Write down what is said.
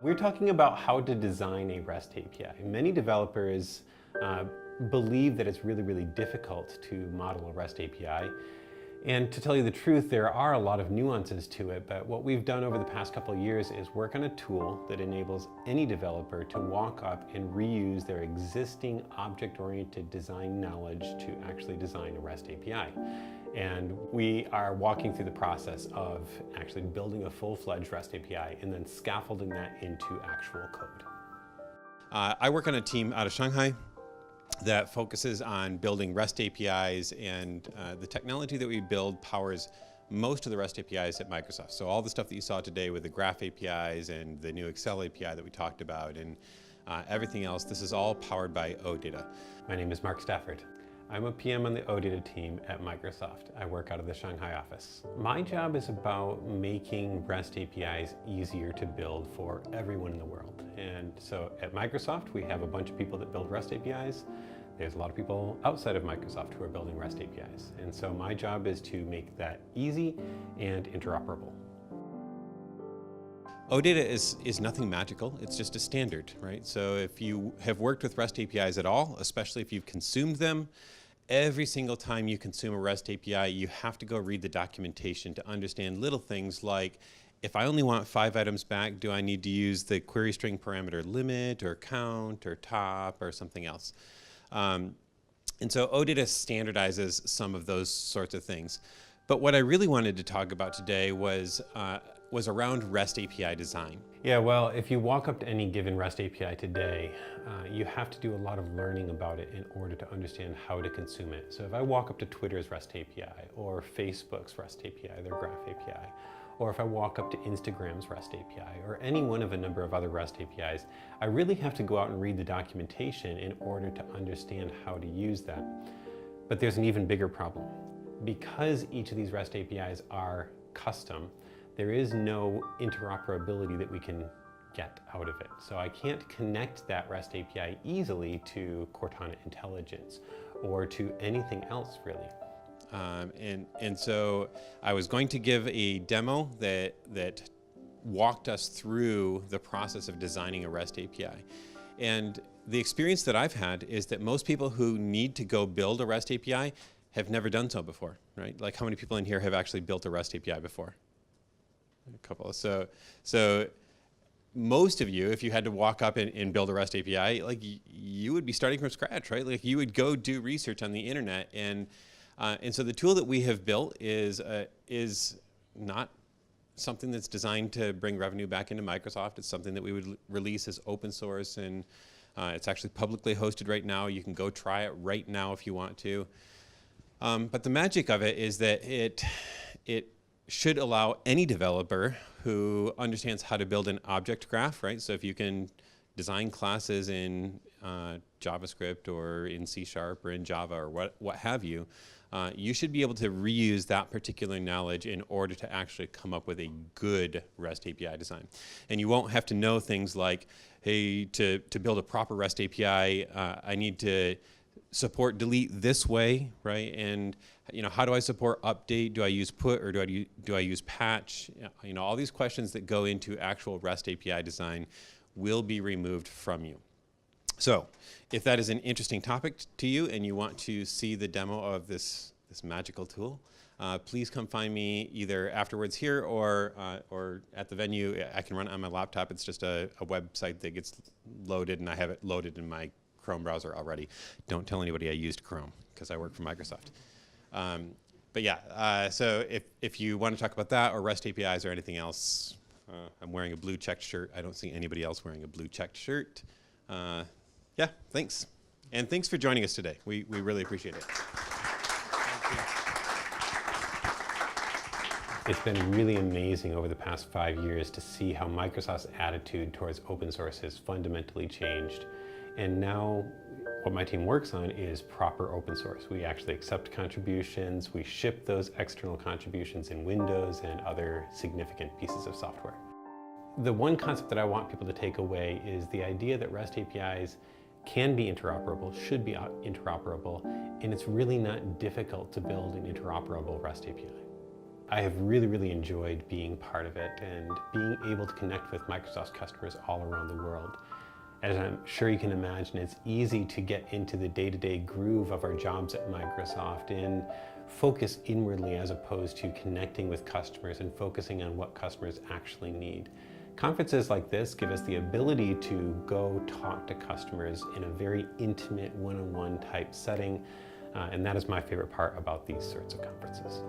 We're talking about how to design a REST API. Many developers believe that it's really difficult to model a REST API. And to tell you the truth, there are a lot of nuances to it, but what we've done over the past couple of years is work on a tool that enables any developer to walk up and reuse their existing object-oriented design knowledge to actually design a REST API. And we are walking through the process of actually building a full-fledged REST API and then scaffolding that into actual code. I work on a team out of Shanghai that focuses on building REST APIs, and the technology that we build powers most of the REST APIs at Microsoft. So all the stuff that you saw today with the Graph APIs and the new Excel API that we talked about and everything else, this is all powered by OData. My name is Mark Stafford. I'm a PM on the OData team at Microsoft. I work out of the Shanghai office. My job is about making REST APIs easier to build for everyone in the world. And so at Microsoft, we have a bunch of people that build REST APIs. There's a lot of people outside of Microsoft who are building REST APIs. And so my job is to make that easy and interoperable. OData is nothing magical, it's just a standard, right? So if you have worked with REST APIs at all, especially if you've consumed them, every single time you consume a REST API, you have to go read the documentation to understand little things like, if I only want 5 items back, do I need to use the query string parameter limit or count or top or something else? And so OData standardizes some of those sorts of things. But what I really wanted to talk about today was around REST API design. Yeah, well, if you walk up to any given REST API today, you have to do a lot of learning about it in order to understand how to consume it. So if I walk up to Twitter's REST API, or Facebook's REST API, their Graph API, or if I walk up to Instagram's REST API, or any one of a number of other REST APIs, I really have to go out and read the documentation in order to understand how to use that. But there's an even bigger problem. Because each of these REST APIs are custom, there is no interoperability that we can get out of it. So I can't connect that REST API easily to Cortana Intelligence or to anything else really. And so I was going to give a demo that walked us through the process of designing a REST API. And the experience that I've had is that most people who need to go build a REST API have never done so before, right? Like how many people in here have actually built a REST API before? A couple. So most of you, if you had to walk up and build a REST API, like you would be starting from scratch, right? Like you would go do research on the internet, and so the tool that we have built is not something that's designed to bring revenue back into Microsoft. It's something that we would release as open source, and it's actually publicly hosted right now. You can go try it right now if you want to. But the magic of it is that it should allow any developer who understands how to build an object graph, right? So if you can design classes in JavaScript or in C# or in Java or what have you, you should be able to reuse that particular knowledge in order to actually come up with a good REST API design. And you won't have to know things like, hey, to build a proper REST API, I need to support delete this way, right? And how do I support update? Do I use put or do I use patch? All these questions that go into actual REST API design will be removed from you. So if that is an interesting topic to you and you want to see the demo of this magical tool, please come find me either afterwards here or at the venue. I can run it on my laptop. It's just a website that gets loaded, and I have it loaded in my Chrome browser already. Don't tell anybody I used Chrome because I work for Microsoft. But yeah, so if you want to talk about that or REST APIs or anything else, I'm wearing a blue checked shirt. I don't see anybody else wearing a blue checked shirt. Yeah, thanks. And thanks for joining us today. We really appreciate it. It's been really amazing over the past 5 years to see how Microsoft's attitude towards open source has fundamentally changed. And now what my team works on is proper open source. We actually accept contributions. We ship those external contributions in Windows and other significant pieces of software. The one concept that I want people to take away is the idea that REST APIs can be interoperable, should be interoperable, and it's really not difficult to build an interoperable REST API. I have really enjoyed being part of it and being able to connect with Microsoft's customers all around the world. As I'm sure you can imagine, it's easy to get into the day-to-day groove of our jobs at Microsoft and focus inwardly as opposed to connecting with customers and focusing on what customers actually need. Conferences like this give us the ability to go talk to customers in a very intimate one-on-one type setting, and that is my favorite part about these sorts of conferences.